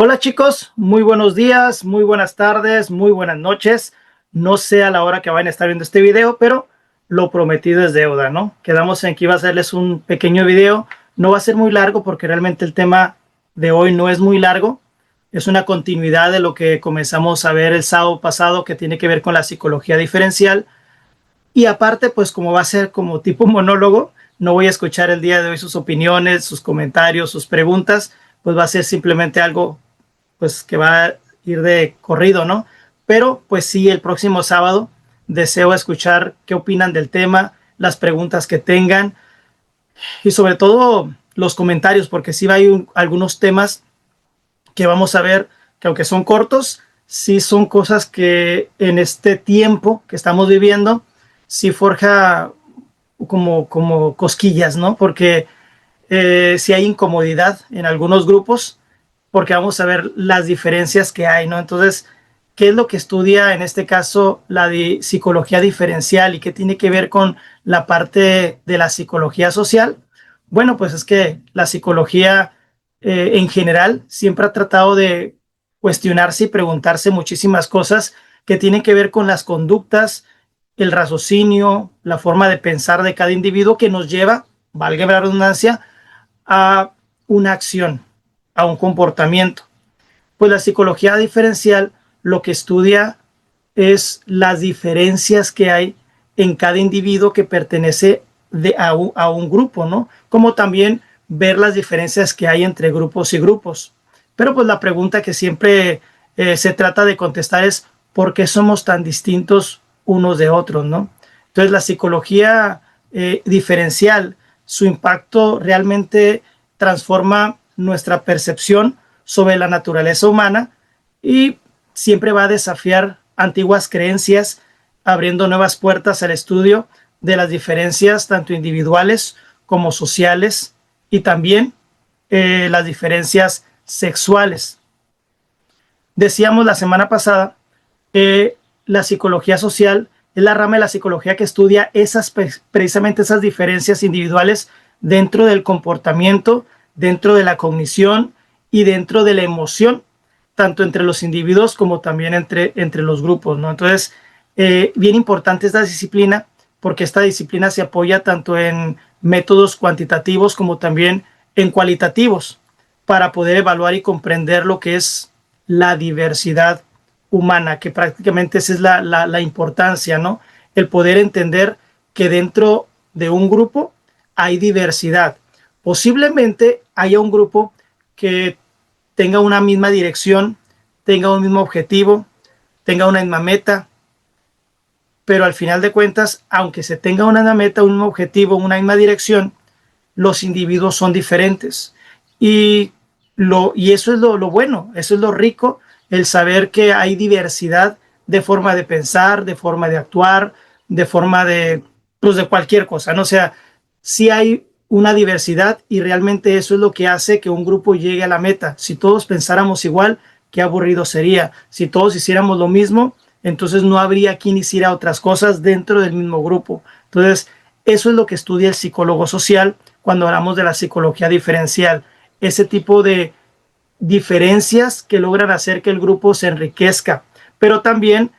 Hola chicos, muy buenos días, muy buenas tardes, muy buenas noches. No sé a la hora que vayan a estar viendo este video, pero lo prometido es deuda, ¿no? Quedamos en que iba a hacerles un pequeño video. No va a ser muy largo porque realmente el tema de hoy no es muy largo. Es una continuidad de lo que comenzamos a ver el sábado pasado que tiene que ver con la psicología diferencial. Y aparte, pues como va a ser como tipo monólogo, no voy a escuchar el día de hoy sus opiniones, sus comentarios, sus preguntas, pues va a ser simplemente algo pues que va a ir de corrido, ¿no? Pero pues sí, el próximo sábado deseo escuchar qué opinan del tema, las preguntas que tengan y sobre todo los comentarios, porque sí hay algunos temas que vamos a ver que aunque son cortos, sí son cosas que en este tiempo que estamos viviendo, sí forja como cosquillas, ¿no? Porque si hay incomodidad en algunos grupos, porque vamos a ver las diferencias que hay, ¿no? Entonces, ¿qué es lo que estudia en este caso la psicología diferencial y qué tiene que ver con la parte de la psicología social? Bueno, pues es que la psicología en general siempre ha tratado de cuestionarse y preguntarse muchísimas cosas que tienen que ver con las conductas, el raciocinio, la forma de pensar de cada individuo que nos lleva, valga la redundancia, a una acción, a un comportamiento. Pues la psicología diferencial lo que estudia es las diferencias que hay en cada individuo que pertenece a un grupo, ¿no? Como también ver las diferencias que hay entre grupos y grupos. Pero pues la pregunta que siempre se trata de contestar es ¿por qué somos tan distintos unos de otros, ¿no? Entonces la psicología diferencial, su impacto realmente transforma nuestra percepción sobre la naturaleza humana y siempre va a desafiar antiguas creencias, abriendo nuevas puertas al estudio de las diferencias tanto individuales como sociales y también las diferencias sexuales. Decíamos la semana pasada que la psicología social es la rama de la psicología que estudia precisamente esas diferencias individuales dentro del comportamiento, dentro de la cognición y dentro de la emoción, tanto entre los individuos como también entre los grupos, ¿no? Entonces, bien importante esta disciplina porque esta disciplina se apoya tanto en métodos cuantitativos como también en cualitativos para poder evaluar y comprender lo que es la diversidad humana, que prácticamente esa es la importancia, ¿no? El poder entender que dentro de un grupo hay diversidad. Posiblemente haya un grupo que tenga una misma dirección, tenga un mismo objetivo, tenga una misma meta, pero al final de cuentas, aunque se tenga una misma meta, un mismo objetivo, una misma dirección, los individuos son diferentes. Y, y eso es lo bueno, eso es lo rico, el saber que hay diversidad de forma de pensar, de forma de actuar, de forma pues de cualquier cosa, ¿no? O sea, sí hay una diversidad y realmente eso es lo que hace que un grupo llegue a la meta. Si todos pensáramos igual, qué aburrido sería. Si todos hiciéramos lo mismo, entonces no habría quien hiciera otras cosas dentro del mismo grupo. Entonces, eso es lo que estudia el psicólogo social cuando hablamos de la psicología diferencial. Ese tipo de diferencias que logran hacer que el grupo se enriquezca, pero también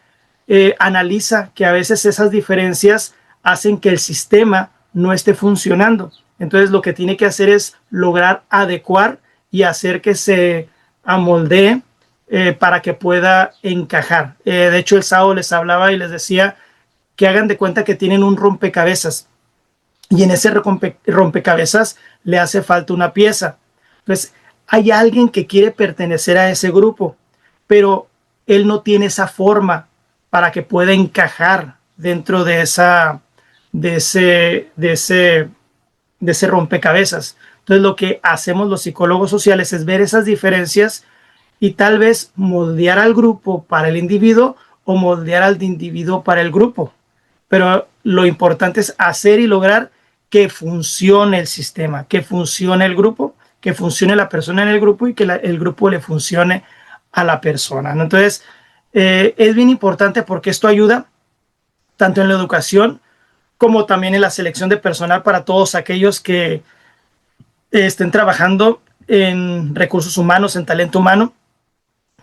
analiza que a veces esas diferencias hacen que el sistema no esté funcionando. Entonces lo que tiene que hacer es lograr adecuar y hacer que se amoldee para que pueda encajar. De hecho, el sábado les hablaba y les decía que hagan de cuenta que tienen un rompecabezas y en ese rompecabezas le hace falta una pieza. Entonces, hay alguien que quiere pertenecer a ese grupo, pero él no tiene esa forma para que pueda encajar dentro de ese rompecabezas. Entonces, lo que hacemos los psicólogos sociales es ver esas diferencias y tal vez moldear al grupo para el individuo o moldear al individuo para el grupo. Pero lo importante es hacer y lograr que funcione el sistema, que funcione el grupo, que funcione la persona en el grupo y que el grupo le funcione a la persona, ¿no? Entonces, es bien importante porque esto ayuda tanto en la educación como también en la selección de personal para todos aquellos que estén trabajando en recursos humanos, en talento humano,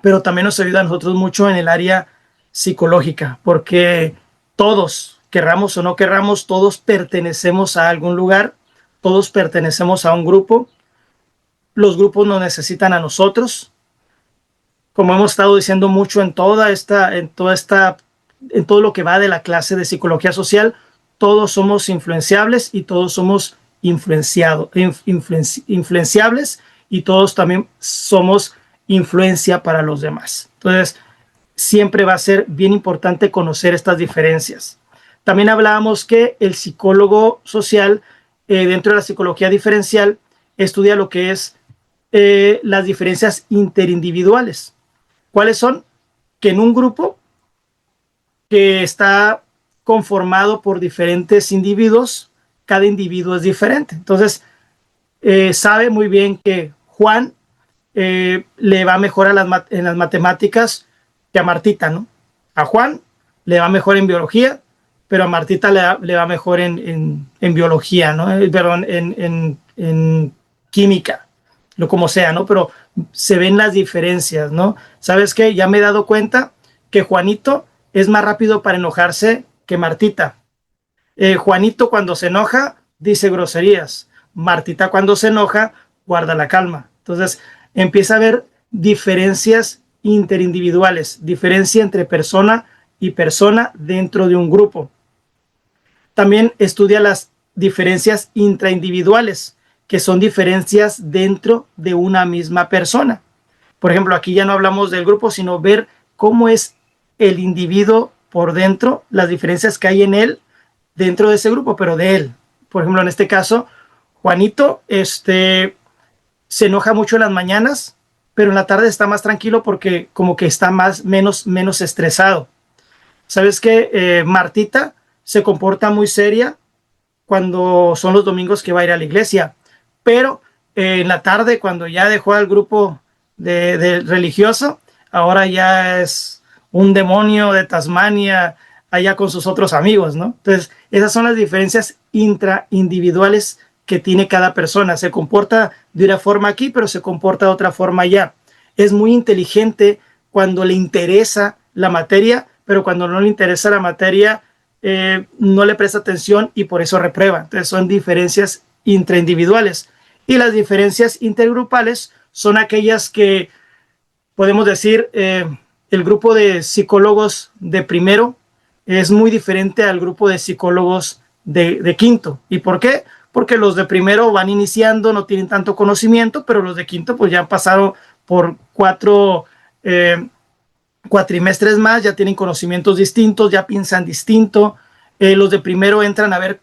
pero también nos ayuda a nosotros mucho en el área psicológica, porque todos, querramos o no querramos, todos pertenecemos a algún lugar, todos pertenecemos a un grupo, los grupos nos necesitan a nosotros, como hemos estado diciendo mucho en todo lo que va de la clase de psicología social, todos somos influenciables y todos somos influenciables y todos también somos influencia para los demás. Entonces, siempre va a ser bien importante conocer estas diferencias. También hablábamos que el psicólogo social, dentro de la psicología diferencial, estudia lo que es las diferencias interindividuales. ¿Cuáles son? Que en un grupo que está conformado por diferentes individuos, cada individuo es diferente. Entonces, sabe muy bien que Juan le va mejor en las matemáticas que a Martita, ¿no? A Juan le va mejor en biología, pero a Martita le va mejor en biología, ¿no? Perdón, en química, lo como sea, ¿no? Pero se ven las diferencias, ¿no? ¿Sabes qué? Ya me he dado cuenta que Juanito es más rápido para enojarse que Martita. Juanito cuando se enoja dice groserías. Martita cuando se enoja guarda la calma. Entonces empieza a haber diferencias interindividuales, diferencia entre persona y persona dentro de un grupo. También estudia las diferencias intraindividuales, que son diferencias dentro de una misma persona. Por ejemplo, aquí ya no hablamos del grupo, sino ver cómo es el individuo por dentro, las diferencias que hay en él dentro de ese grupo, pero de él. Por ejemplo, en este caso, Juanito se enoja mucho en las mañanas, pero en la tarde está más tranquilo porque como que está menos estresado. ¿Sabes qué? Martita se comporta muy seria cuando son los domingos que va a ir a la iglesia, pero en la tarde, cuando ya dejó al grupo de religioso, ahora ya es un demonio de Tasmania allá con sus otros amigos, ¿no? Entonces, esas son las diferencias intraindividuales que tiene cada persona. Se comporta de una forma aquí, pero se comporta de otra forma allá. Es muy inteligente cuando le interesa la materia, pero cuando no le interesa la materia, no le presta atención y por eso reprueba. Entonces, son diferencias intraindividuales. Y las diferencias intergrupales son aquellas que podemos decir, el grupo de psicólogos de primero es muy diferente al grupo de psicólogos de quinto. ¿Y por qué? Porque los de primero van iniciando, no tienen tanto conocimiento, pero los de quinto pues ya han pasado por cuatrimestres más, ya tienen conocimientos distintos, ya piensan distinto. Los de primero entran a ver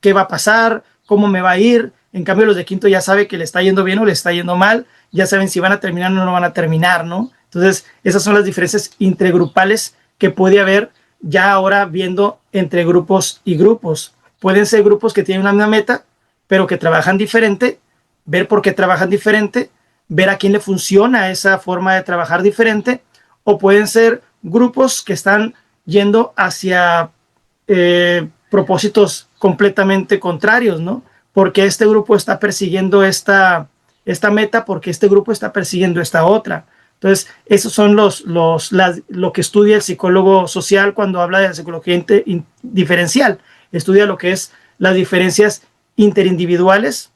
qué va a pasar, cómo me va a ir. En cambio, los de quinto ya saben que le está yendo bien o le está yendo mal, ya saben si van a terminar o no van a terminar, ¿no? Entonces, esas son las diferencias intergrupales que puede haber ya ahora viendo entre grupos y grupos. Pueden ser grupos que tienen una misma meta, pero que trabajan diferente, ver por qué trabajan diferente, ver a quién le funciona esa forma de trabajar diferente, o pueden ser grupos que están yendo hacia propósitos completamente contrarios, ¿no? Porque este grupo está persiguiendo esta meta, porque este grupo está persiguiendo esta otra. Entonces, esos son lo que estudia el psicólogo social cuando habla de la psicología diferencial. Estudia lo que es las diferencias interindividuales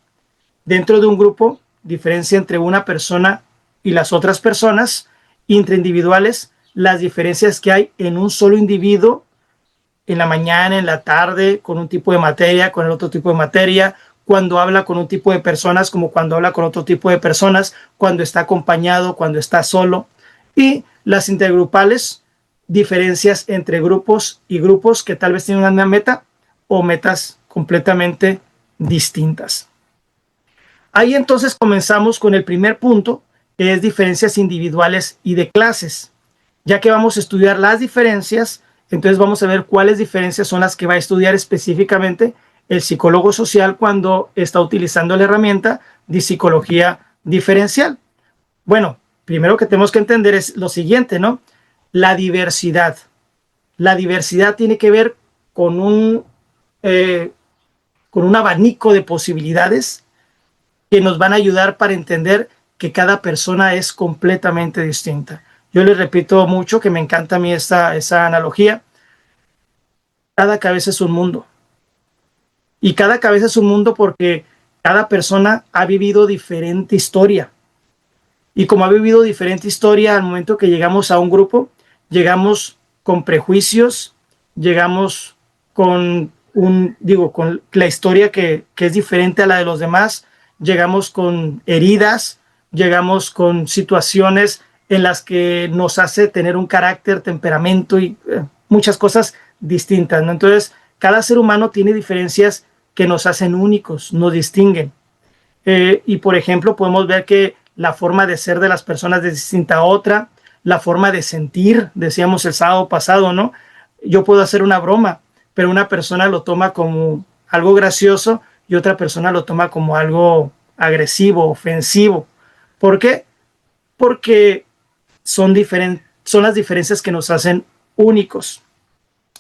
dentro de un grupo, diferencia entre una persona y las otras personas, intraindividuales, las diferencias que hay en un solo individuo, en la mañana, en la tarde, con un tipo de materia, con el otro tipo de materia, cuando habla con un tipo de personas, como cuando habla con otro tipo de personas, cuando está acompañado, cuando está solo. Y las intergrupales, diferencias entre grupos y grupos que tal vez tienen una meta o metas completamente distintas. Ahí entonces comenzamos con el primer punto, que es diferencias individuales y de clases. Ya que vamos a estudiar las diferencias, entonces vamos a ver cuáles diferencias son las que va a estudiar específicamente el psicólogo social cuando está utilizando la herramienta de psicología diferencial. Bueno, primero que tenemos que entender es lo siguiente, ¿no? La diversidad. La diversidad tiene que ver con un abanico de posibilidades que nos van a ayudar para entender que cada persona es completamente distinta. Yo les repito mucho que me encanta a mí esa analogía. Cada cabeza es un mundo. Y cada cabeza es un mundo porque cada persona ha vivido diferente historia. Y como ha vivido diferente historia, al momento que llegamos a un grupo, llegamos con prejuicios, llegamos con la historia que es diferente a la de los demás, llegamos con heridas, llegamos con situaciones en las que nos hace tener un carácter, temperamento y muchas cosas distintas, ¿no? Entonces, cada ser humano tiene diferencias que nos hacen únicos, nos distinguen. Y por ejemplo, podemos ver que la forma de ser de las personas es distinta a otra, la forma de sentir, decíamos el sábado pasado, ¿no? Yo puedo hacer una broma, pero una persona lo toma como algo gracioso y otra persona lo toma como algo agresivo, ofensivo. ¿Por qué? Porque son las diferencias que nos hacen únicos.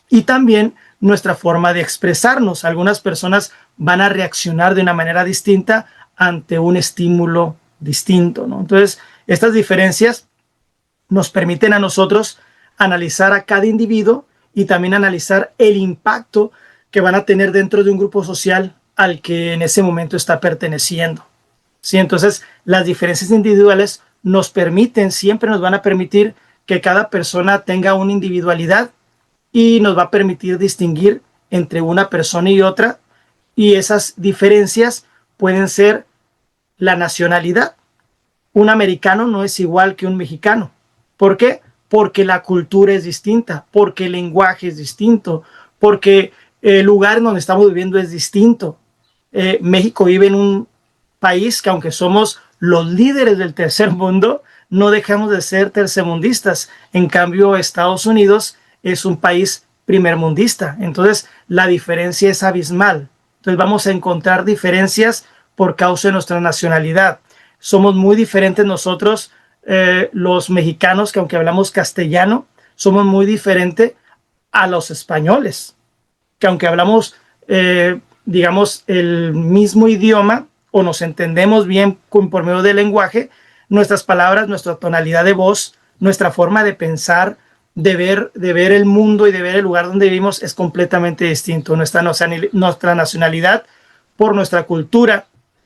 Y también nuestra forma de expresarnos. Algunas personas van a reaccionar de una manera distinta ante un estímulo distinto, ¿no? Entonces, estas diferencias nos permiten a nosotros analizar a cada individuo y también analizar el impacto que van a tener dentro de un grupo social al que en ese momento está perteneciendo. ¿Sí? Entonces, las diferencias individuales siempre nos van a permitir que cada persona tenga una individualidad y nos va a permitir distinguir entre una persona y otra, y esas diferencias pueden ser la nacionalidad. Un americano no es igual que un mexicano. ¿Por qué? Porque la cultura es distinta, porque el lenguaje es distinto, porque el lugar en donde estamos viviendo es distinto. México vive en un país que, aunque somos los líderes del tercer mundo, no dejamos de ser tercermundistas. En cambio, Estados Unidos es un país primermundista. Entonces, la diferencia es abismal. Entonces, vamos a encontrar diferencias por causa de nuestra nacionalidad. Somos muy diferentes nosotros, los mexicanos, que aunque hablamos castellano, somos muy diferentes a los españoles, que aunque hablamos, digamos, el mismo idioma o nos entendemos bien por medio del lenguaje, nuestras palabras, nuestra tonalidad de voz, nuestra forma de pensar, de ver el mundo y de ver el lugar donde vivimos es completamente distinto. Nuestra nacionalidad, por nuestra cultura,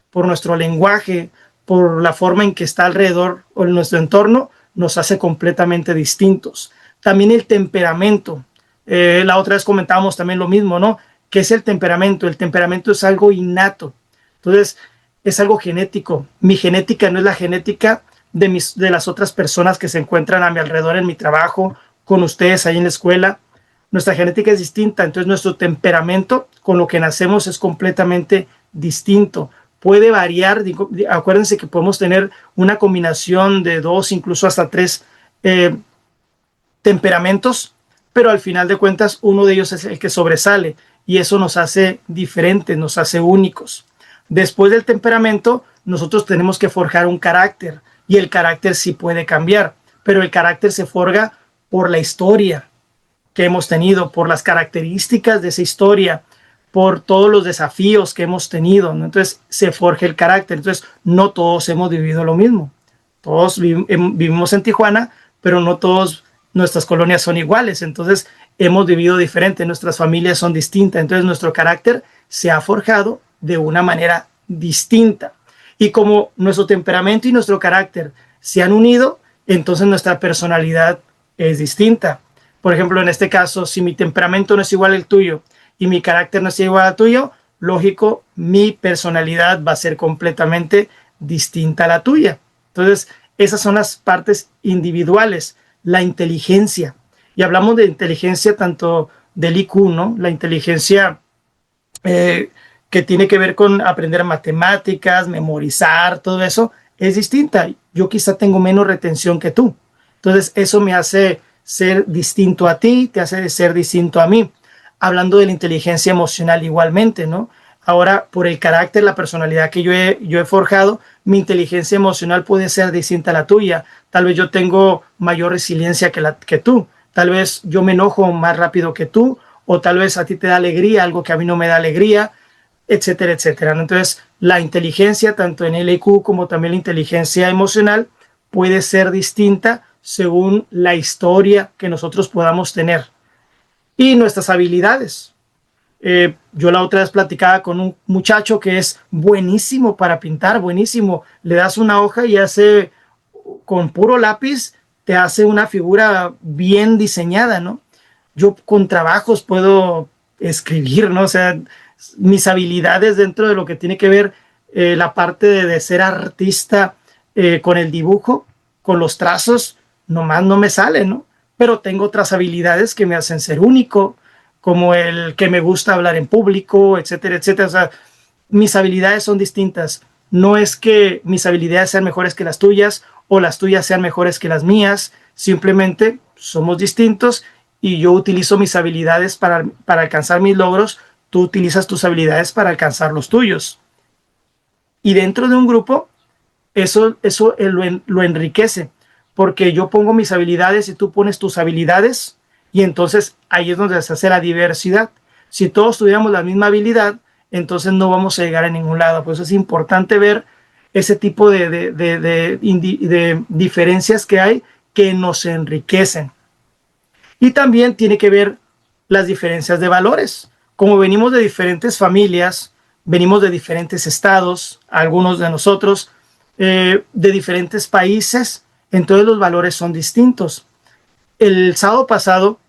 por nuestro lenguaje, por la forma en que está alrededor o en nuestro entorno, nos hace completamente distintos. También el temperamento. La otra vez comentábamos también lo mismo, ¿no? ¿Qué es el temperamento? El temperamento es algo innato. Entonces, es algo genético. Mi genética no es la genética de las otras personas que se encuentran a mi alrededor en mi trabajo, con ustedes ahí en la escuela. Nuestra genética es distinta, entonces nuestro temperamento con lo que nacemos es completamente distinto. Puede variar, acuérdense que podemos tener una combinación de 2, incluso hasta 3 temperamentos, pero al final de cuentas uno de ellos es el que sobresale y eso nos hace diferentes, nos hace únicos. Después del temperamento, nosotros tenemos que forjar un carácter y el carácter sí puede cambiar, pero el carácter se forja por la historia que hemos tenido, por las características de esa historia, por todos los desafíos que hemos tenido, ¿no? Entonces se forja el carácter. Entonces no todos hemos vivido lo mismo. Todos vivimos en Tijuana, pero no todas nuestras colonias son iguales. Entonces hemos vivido diferente, nuestras familias son distintas. Entonces nuestro carácter se ha forjado de una manera distinta. Y como nuestro temperamento y nuestro carácter se han unido, entonces nuestra personalidad es distinta. Por ejemplo, en este caso, si mi temperamento no es igual al tuyo y mi carácter no es igual al tuyo, lógico, mi personalidad va a ser completamente distinta a la tuya. Entonces, esas son las partes individuales. La inteligencia. Y hablamos de inteligencia tanto del IQ, ¿no? La inteligencia que tiene que ver con aprender matemáticas, memorizar, todo eso, es distinta. Yo quizá tengo menos retención que tú. Entonces, eso me hace ser distinto a ti, te hace ser distinto a mí. Hablando de la inteligencia emocional igualmente, ¿no? Ahora, por el carácter, la personalidad que yo he forjado, mi inteligencia emocional puede ser distinta a la tuya. Tal vez yo tengo mayor resiliencia que tú. Tal vez yo me enojo más rápido que tú, o tal vez a ti te da alegría, algo que a mí no me da alegría, etcétera, etcétera. Entonces, la inteligencia, tanto en el IQ como también la inteligencia emocional, puede ser distinta según la historia que nosotros podamos tener y nuestras habilidades. Yo la otra vez platicaba con un muchacho que es buenísimo para pintar, buenísimo. Le das una hoja y hace con puro lápiz, te hace una figura bien diseñada, ¿no? Yo con trabajos puedo escribir, ¿no? O sea, mis habilidades dentro de lo que tiene que ver la parte de ser artista con el dibujo, con los trazos, nomás no me sale, ¿no? Pero tengo otras habilidades que me hacen ser único, como el que me gusta hablar en público, etcétera, etcétera. O sea, mis habilidades son distintas. No es que mis habilidades sean mejores que las tuyas o las tuyas sean mejores que las mías, simplemente somos distintos y yo utilizo mis habilidades para alcanzar mis logros, tú utilizas tus habilidades para alcanzar los tuyos. Y dentro de un grupo, eso lo enriquece, porque yo pongo mis habilidades y tú pones tus habilidades, y entonces ahí es donde se hace la diversidad. Si todos tuviéramos la misma habilidad, entonces no vamos a llegar a ningún lado. Por eso es importante ver ese tipo de diferencias que hay que nos enriquecen. Y también tiene que ver las diferencias de valores. Como venimos de diferentes familias, venimos de diferentes estados, algunos de nosotros, de diferentes países, entonces los valores son distintos. El sábado pasado,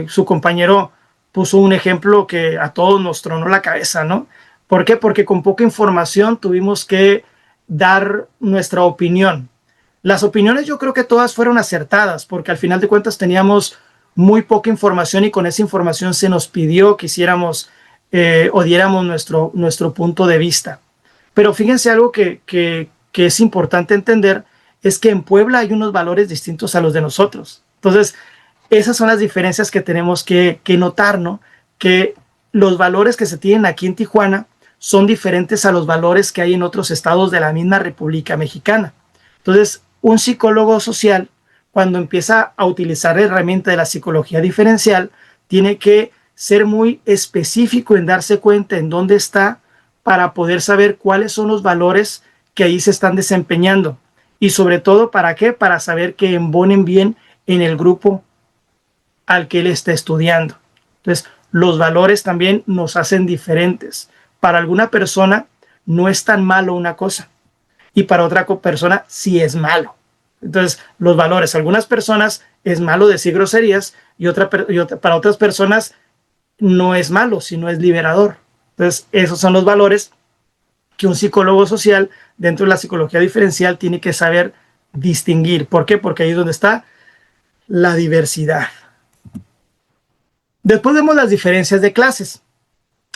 su compañero puso un ejemplo que a todos nos tronó la cabeza, ¿no? ¿Por qué? Porque con poca información tuvimos que dar nuestra opinión. Las opiniones yo creo que todas fueron acertadas, porque al final de cuentas teníamos muy poca información y con esa información se nos pidió que hiciéramos o diéramos nuestro punto de vista. Pero fíjense algo que es importante entender, es que en Puebla hay unos valores distintos a los de nosotros. Entonces, esas son las diferencias que tenemos que notar, ¿no? Que los valores que se tienen aquí en Tijuana son diferentes a los valores que hay en otros estados de la misma República Mexicana. Entonces, un psicólogo social, cuando empieza a utilizar la herramienta de la psicología diferencial, tiene que ser muy específico en darse cuenta en dónde está para poder saber cuáles son los valores que ahí se están desempeñando. Y sobre todo, ¿para qué? Para saber que embonen bien en el grupo al que él está estudiando. Entonces, los valores también nos hacen diferentes. Para alguna persona no es tan malo una cosa y para otra persona sí es malo. Entonces, los valores, algunas personas es malo decir groserías y para otras personas no es malo, sino es liberador. Entonces, esos son los valores que un psicólogo social dentro de la psicología diferencial tiene que saber distinguir. ¿Por qué? Porque ahí es donde está la diversidad. Después vemos las diferencias de clases.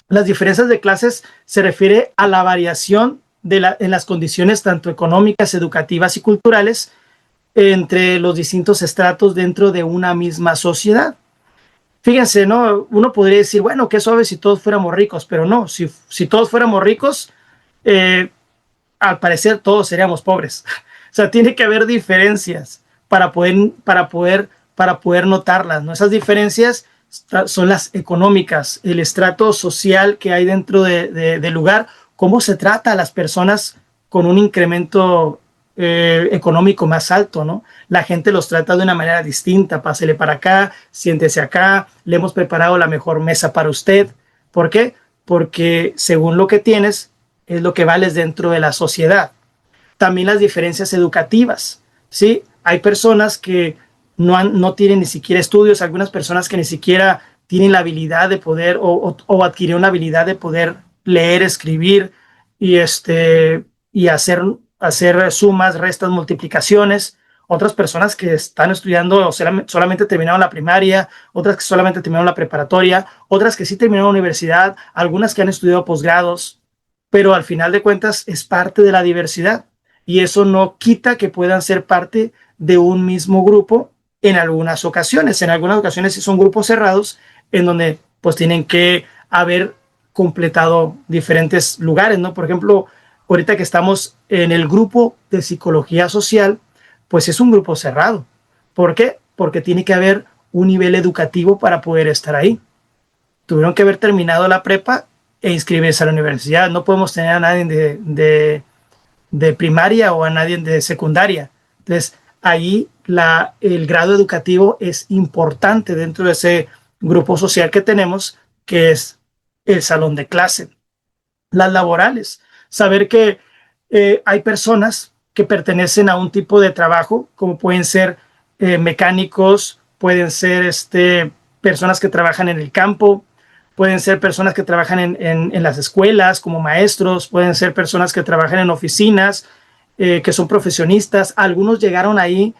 Las diferencias de clases se refiere a la variación en las condiciones tanto económicas, educativas y culturales entre los distintos estratos dentro de una misma sociedad. Fíjense, ¿no? Uno podría decir, bueno, qué suave si todos fuéramos ricos, pero no, si todos fuéramos ricos, al parecer todos seríamos pobres. O sea, tiene que haber diferencias para poder notarlas, ¿no? Esas diferencias son las económicas, el estrato social que hay dentro del lugar, cómo se trata a las personas con un incremento económico más alto, ¿no? La gente los trata de una manera distinta, pásele para acá, siéntese acá, le hemos preparado la mejor mesa para usted. ¿Por qué? Porque según lo que tienes, es lo que vales dentro de la sociedad. También las diferencias educativas, ¿sí? Hay personas que no tienen ni siquiera estudios, algunas personas que ni siquiera tienen la habilidad de poder o adquirir una habilidad de poder leer, escribir y hacer sumas, restas, multiplicaciones. Otras personas que están estudiando solamente terminaron la primaria, otras que solamente terminaron la preparatoria, otras que sí terminaron la universidad, algunas que han estudiado posgrados, pero al final de cuentas es parte de la diversidad y eso no quita que puedan ser parte de un mismo grupo en algunas ocasiones. En algunas ocasiones sí son grupos cerrados en donde pues tienen que haber completado diferentes lugares, ¿no? Por ejemplo, ahorita que estamos en el grupo de psicología social, pues es un grupo cerrado. ¿Por qué? Porque tiene que haber un nivel educativo para poder estar ahí. Tuvieron que haber terminado la prepa e inscribirse a la universidad. No podemos tener a nadie de primaria o a nadie de secundaria. Entonces, ahí el grado educativo es importante dentro de ese grupo social que tenemos, que es el salón de clase. Las laborales, saber que hay personas que pertenecen a un tipo de trabajo, como pueden ser mecánicos, pueden ser personas que trabajan en el campo, pueden ser personas que trabajan en las escuelas como maestros, pueden ser personas que trabajan en oficinas, que son profesionistas. Algunos llegaron ahí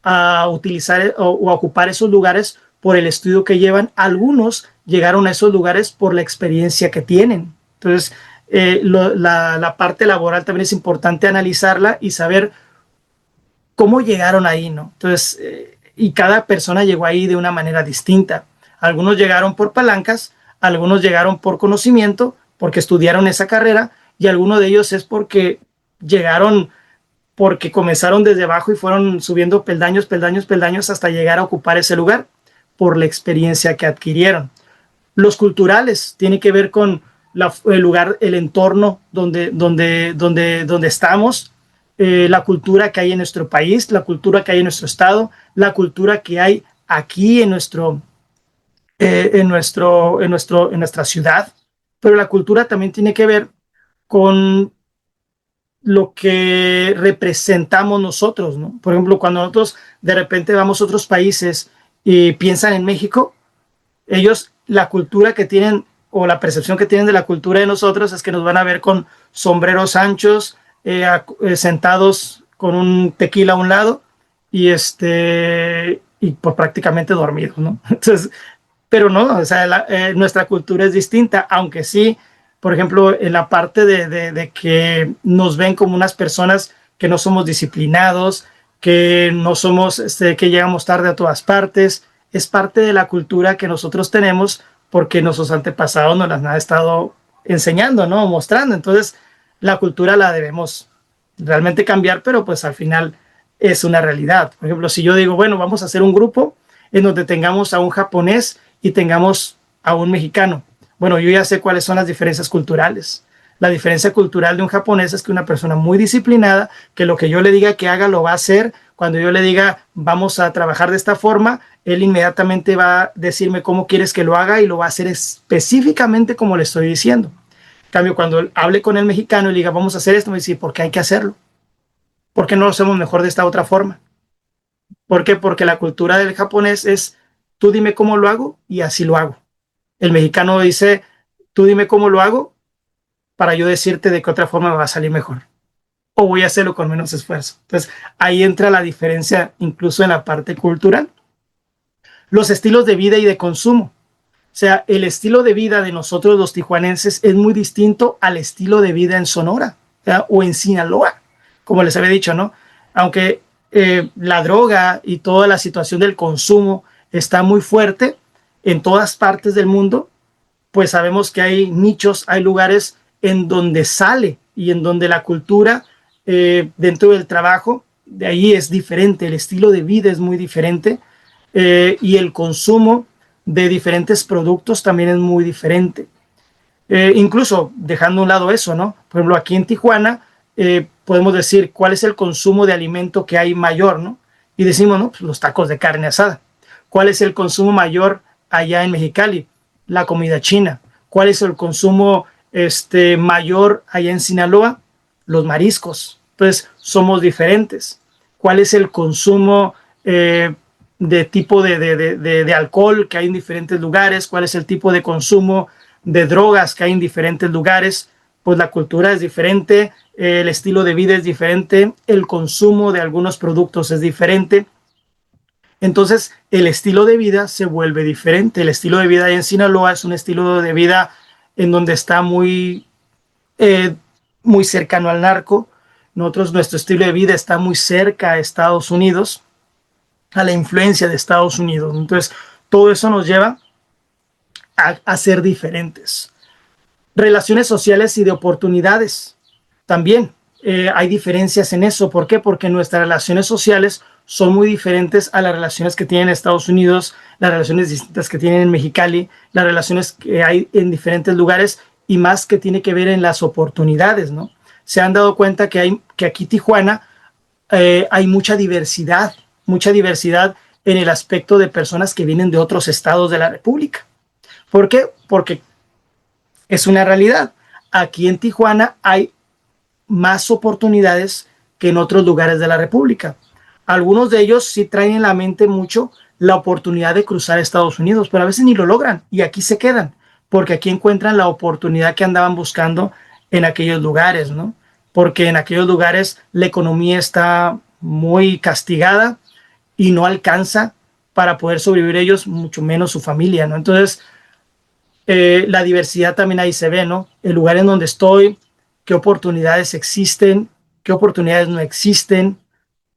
a utilizar o a ocupar esos lugares por el estudio que llevan. Algunos llegaron a esos lugares por la experiencia que tienen. Entonces, la parte laboral también es importante analizarla y saber cómo llegaron ahí, ¿no? Entonces, y cada persona llegó ahí de una manera distinta. Algunos llegaron por palancas, algunos llegaron por conocimiento, porque estudiaron esa carrera, y algunos de ellos es porque llegaron, porque comenzaron desde abajo y fueron subiendo peldaños, peldaños, peldaños hasta llegar a ocupar ese lugar por la experiencia que adquirieron. Los culturales tiene que ver con el lugar, el entorno donde estamos, la cultura que hay en nuestro país, la cultura que hay en nuestro estado, la cultura que hay aquí en nuestra ciudad. Pero la cultura también tiene que ver con lo que representamos nosotros, ¿no? Por ejemplo, cuando nosotros de repente vamos a otros países y piensan en México, ellos la cultura que tienen o la percepción que tienen de la cultura de nosotros es que nos van a ver con sombreros anchos, sentados con un tequila a un lado y y pues prácticamente dormidos, ¿no? Entonces, pero no, o sea, nuestra cultura es distinta, aunque sí, por ejemplo, en la parte de que nos ven como unas personas que no somos disciplinados, que no somos, que llegamos tarde a todas partes, es parte de la cultura que nosotros tenemos porque nuestros antepasados nos las han estado enseñando, ¿no? Mostrando. Entonces, la cultura la debemos realmente cambiar, pero pues al final es una realidad. Por ejemplo, si yo digo, bueno, vamos a hacer un grupo en donde tengamos a un japonés y tengamos a un mexicano. Bueno, yo ya sé cuáles son las diferencias culturales. La diferencia cultural de un japonés es que una persona muy disciplinada, que lo que yo le diga que haga lo va a hacer. Cuando yo le diga vamos a trabajar de esta forma, él inmediatamente va a decirme cómo quieres que lo haga y lo va a hacer específicamente como le estoy diciendo. En cambio, cuando hable con el mexicano y le diga vamos a hacer esto, me dice, ¿por qué hay que hacerlo? ¿Por qué no lo hacemos mejor de esta otra forma? ¿Por qué? Porque la cultura del japonés es tú dime cómo lo hago y así lo hago. El mexicano dice tú dime cómo lo hago para yo decirte de qué otra forma me va a salir mejor o voy a hacerlo con menos esfuerzo. Entonces, ahí entra la diferencia incluso en la parte cultural. Los estilos de vida y de consumo. O sea, el estilo de vida de nosotros los tijuanenses es muy distinto al estilo de vida en Sonora, ¿verdad? O en Sinaloa, como les había dicho, ¿no? Aunque la droga y toda la situación del consumo está muy fuerte en todas partes del mundo, pues sabemos que hay nichos, hay lugares en donde sale y en donde la cultura dentro del trabajo, de ahí es diferente, el estilo de vida es muy diferente y el consumo de diferentes productos también es muy diferente. Incluso dejando a un lado eso, ¿no? Por ejemplo, aquí en Tijuana podemos decir cuál es el consumo de alimento que hay mayor, ¿no? Y decimos, ¿no? Pues los tacos de carne asada. ¿Cuál es el consumo mayor allá en Mexicali? La comida china. ¿Cuál es el consumo mayor allá en Sinaloa? Los mariscos. Entonces, somos diferentes. ¿Cuál es el consumo de tipo de alcohol que hay en diferentes lugares? ¿Cuál es el tipo de consumo de drogas que hay en diferentes lugares? Pues la cultura es diferente, el estilo de vida es diferente, el consumo de algunos productos es diferente. Entonces, el estilo de vida se vuelve diferente. El estilo de vida en Sinaloa es un estilo de vida en donde está eh, muy cercano al narco. Nosotros, nuestro estilo de vida está muy cerca a Estados Unidos, a la influencia de Estados Unidos. Entonces, todo eso nos lleva a ser diferentes. Relaciones sociales y de oportunidades. También hay diferencias en eso. ¿Por qué? Porque nuestras relaciones sociales son muy diferentes a las relaciones que tienen en Estados Unidos, las relaciones distintas que tienen en Mexicali, las relaciones que hay en diferentes lugares y más que tiene que ver en las oportunidades, ¿no? Se han dado cuenta que aquí Tijuana hay mucha diversidad mucha diversidad en el aspecto de personas que vienen de otros estados de la República. ¿Por qué? Porque es una realidad. Aquí en Tijuana hay más oportunidades que en otros lugares de la República. Algunos de ellos sí traen en la mente mucho la oportunidad de cruzar a Estados Unidos, pero a veces ni lo logran y aquí se quedan, porque aquí encuentran la oportunidad que andaban buscando en aquellos lugares, ¿no? Porque en aquellos lugares la economía está muy castigada y no alcanza para poder sobrevivir ellos, mucho menos su familia, ¿no? Entonces, la diversidad también ahí se ve, ¿no? El lugar en donde estoy, qué oportunidades existen, qué oportunidades no existen,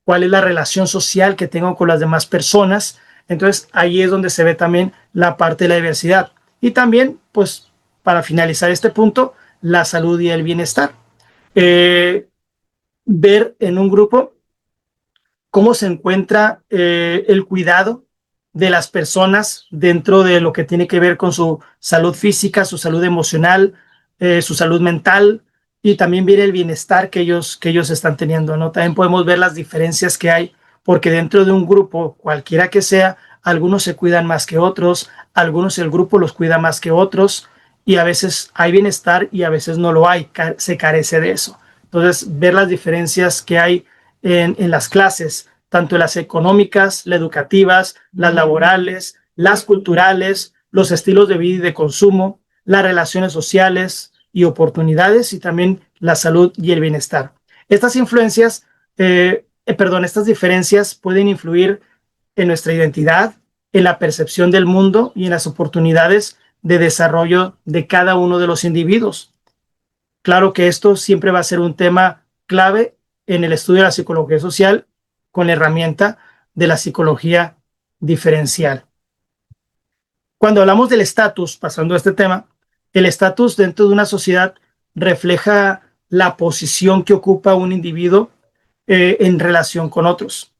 cuál es la relación social que tengo con las demás personas. Entonces, ahí es donde se ve también la parte de la diversidad. Y también, pues, para finalizar este punto, la salud y el bienestar. Eh, Ver en un grupo cómo se encuentra el cuidado de las personas dentro de lo que tiene que ver con su salud física, su salud emocional, su salud mental y también ver el bienestar que ellos están teniendo, ¿no? También podemos ver las diferencias que hay, porque dentro de un grupo, cualquiera que sea, algunos se cuidan más que otros, algunos el grupo los cuida más que otros y a veces hay bienestar y a veces no lo hay, se carece de eso. Entonces, ver las diferencias que hay en las clases, tanto las económicas, las educativas, las laborales, las culturales, los estilos de vida y de consumo, las relaciones sociales y oportunidades y también la salud y el bienestar. Estas influencias, estas diferencias pueden influir en nuestra identidad, en la percepción del mundo y en las oportunidades de desarrollo de cada uno de los individuos. Claro que esto siempre va a ser un tema clave en el estudio de la psicología social con la herramienta de la psicología diferencial. Cuando hablamos del estatus, pasando a este tema, el estatus dentro de una sociedad refleja la posición que ocupa un individuo en relación con otros.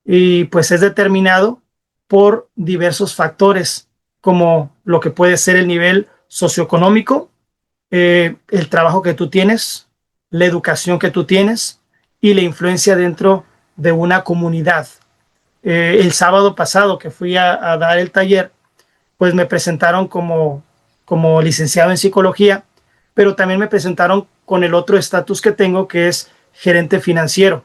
Y pues es determinado por diversos factores, como lo que puede ser el nivel socioeconómico, el trabajo que tú tienes, la educación que tú tienes y la influencia dentro de una comunidad. El sábado pasado que fui a dar el taller, pues me presentaron como licenciado en psicología, pero también me presentaron con el otro estatus que tengo, que es gerente financiero.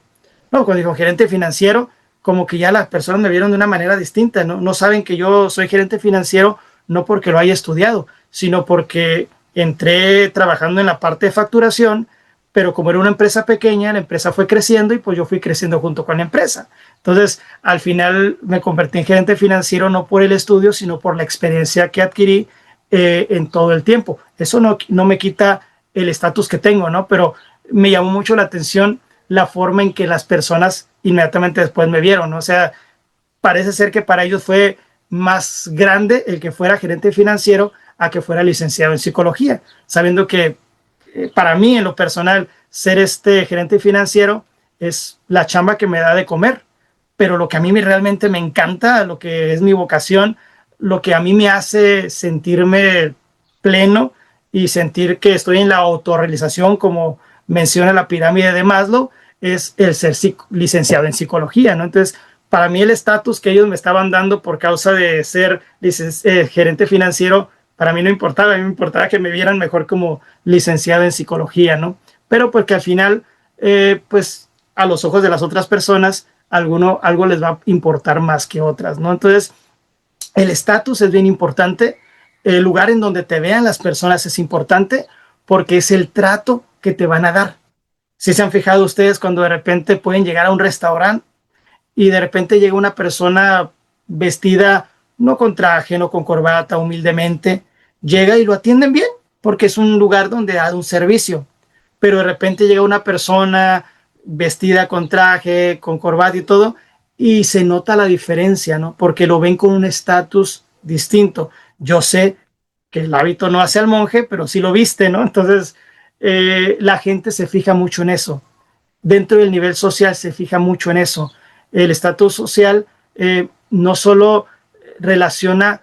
No, cuando digo gerente financiero, como que ya las personas me vieron de una manera distinta, ¿no? No saben que yo soy gerente financiero no porque lo haya estudiado, sino porque entré trabajando en la parte de facturación, pero como era una empresa pequeña, la empresa fue creciendo y pues yo fui creciendo junto con la empresa. Entonces, al final me convertí en gerente financiero no por el estudio, sino por la experiencia que adquirí en todo el tiempo. Eso no me quita el estatus que tengo, ¿no? Pero me llamó mucho la atención la forma en que las personas inmediatamente después me vieron, ¿no? O sea, parece ser que para ellos fue más grande el que fuera gerente financiero a que fuera licenciado en psicología, sabiendo que para mí en lo personal ser este gerente financiero es la chamba que me da de comer, pero lo que a mí realmente me encanta, lo que es mi vocación, lo que a mí me hace sentirme pleno y sentir que estoy en la autorrealización, como menciona la pirámide de Maslow, es el ser licenciado en psicología, ¿no? Entonces, para mí el estatus que ellos me estaban dando por causa de ser gerente financiero, para mí no importaba, a mí me importaba que me vieran mejor como licenciado en psicología, ¿no? Pero porque al final, pues a los ojos de las otras personas, algo les va a importar más que otras, ¿no? Entonces, el estatus es bien importante, el lugar en donde te vean las personas es importante porque es el trato que te van a dar. Si se han fijado ustedes cuando de repente pueden llegar a un restaurante y de repente llega una persona vestida no con traje, no con corbata, humildemente, llega y lo atienden bien porque es un lugar donde da un servicio, pero de repente llega una persona vestida con traje, con corbata y todo, y se nota la diferencia, ¿no? Porque lo ven con un estatus distinto. Yo sé que el hábito no hace al monje, pero sí lo viste, ¿no? Entonces, la gente se fija mucho en eso. Dentro del nivel social se fija mucho en eso. El estatus social no solo relaciona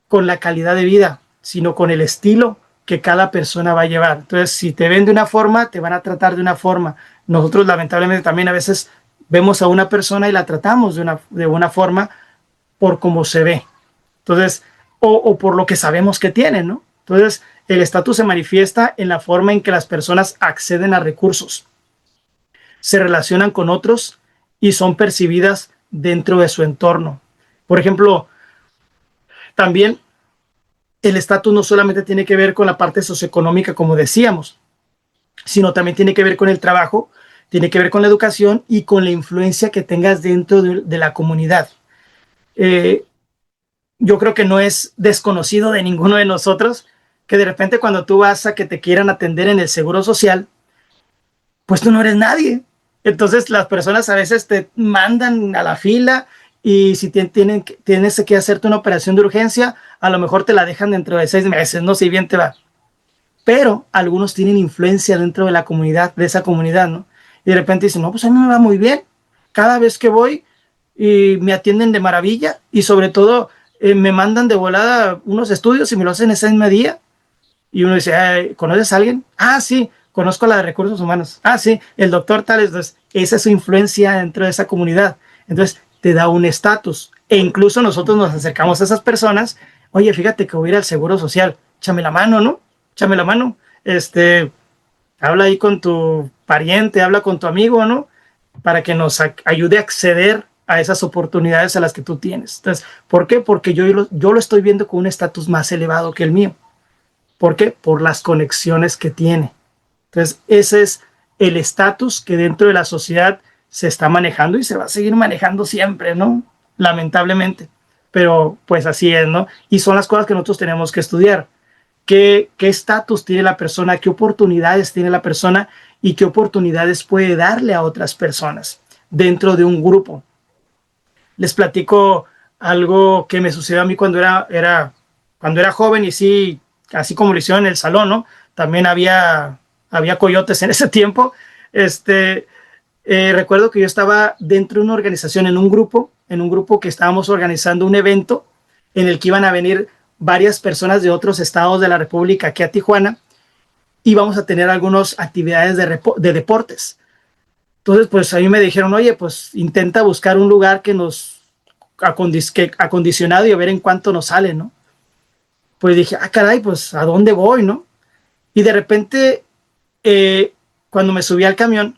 con la calidad de vida, sino con el estilo que cada persona va a llevar. Entonces, si te ven de una forma, te van a tratar de una forma. Nosotros lamentablemente también a veces vemos a una persona y la tratamos de una forma por cómo se ve. Entonces, o por lo que sabemos que tiene, ¿no? Entonces, el estatus se manifiesta en la forma en que las personas acceden a recursos, se relacionan con otros y son percibidas dentro de su entorno. Por ejemplo, también el estatus no solamente tiene que ver con la parte socioeconómica, como decíamos, sino también tiene que ver con el trabajo, tiene que ver con la educación y con la influencia que tengas dentro de la comunidad. Eh, yo creo que no es desconocido de ninguno de nosotros que de repente cuando tú vas a que te quieran atender en el seguro social, pues tú no eres nadie. Entonces las personas a veces te mandan a la fila y si tienes que hacerte una operación de urgencia, a lo mejor te la dejan dentro de 6 meses, no sé si bien te va. Pero algunos tienen influencia dentro de la comunidad, de esa comunidad, ¿no? Y de repente dicen, no, pues a mí me va muy bien. Cada vez que voy y me atienden de maravilla y sobre todo me mandan de volada unos estudios y me lo hacen ese mismo día. Y uno dice, ¿conoces a alguien? Ah, sí, conozco a la de recursos humanos. Ah, sí, el doctor tal. Entonces, esa es su influencia dentro de esa comunidad. Entonces, te da un estatus. E incluso nosotros nos acercamos a esas personas. Oye, fíjate que voy a ir al seguro social. Échame la mano, ¿no? Échame la mano. Habla ahí con tu pariente, habla con tu amigo, ¿no? Para que nos ayude a acceder a esas oportunidades a las que tú tienes. Entonces, ¿por qué? Porque yo lo estoy viendo con un estatus más elevado que el mío. ¿Por qué? Por las conexiones que tiene. Entonces, ese es el estatus que dentro de la sociedad se está manejando y se va a seguir manejando siempre, ¿no? Lamentablemente. Pero pues así es, ¿no? Y son las cosas que nosotros tenemos que estudiar. ¿Qué estatus tiene la persona? ¿Qué oportunidades tiene la persona? ¿Y qué oportunidades puede darle a otras personas dentro de un grupo? Les platico algo que me sucedió a mí cuando era joven y sí, así como lo hicieron en el salón, ¿no? También había coyotes en ese tiempo. Recuerdo que yo estaba dentro de una organización, en un grupo que estábamos organizando un evento en el que iban a venir varias personas de otros estados de la República aquí a Tijuana y vamos a tener algunas actividades de deportes. Entonces, pues a mí me dijeron, oye, pues intenta buscar un lugar que nos acondicionado y a ver en cuánto nos sale, ¿no? Pues dije, caray, pues ¿a dónde voy, no? Y de repente, cuando me subí al camión,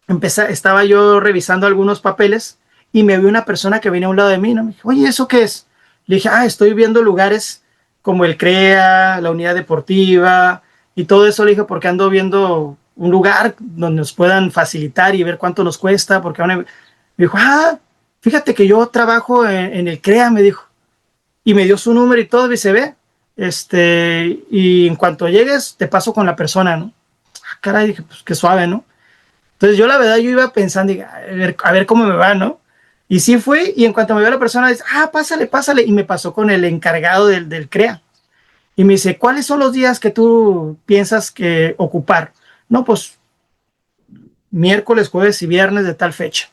estaba yo revisando algunos papeles y me vi una persona que venía a un lado de mí, ¿no? Me dije, oye, ¿eso qué es? Le dije, estoy viendo lugares como el CREA, la unidad deportiva y todo eso. Le dije, porque ando viendo un lugar donde nos puedan facilitar y ver cuánto nos cuesta, porque me dijo, fíjate que yo trabajo en el CREA, me dijo, y me dio su número y todo, y se ve, y en cuanto llegues, te paso con la persona, ¿no? Caray, dije, pues qué suave, ¿no? Entonces yo la verdad, yo iba pensando, a ver cómo me va, ¿no? Y sí fui, y en cuanto me vio la persona, dice, pásale, pásale, y me pasó con el encargado del CREA. Y me dice, ¿cuáles son los días que tú piensas que ocupar? No, pues miércoles, jueves y viernes de tal fecha.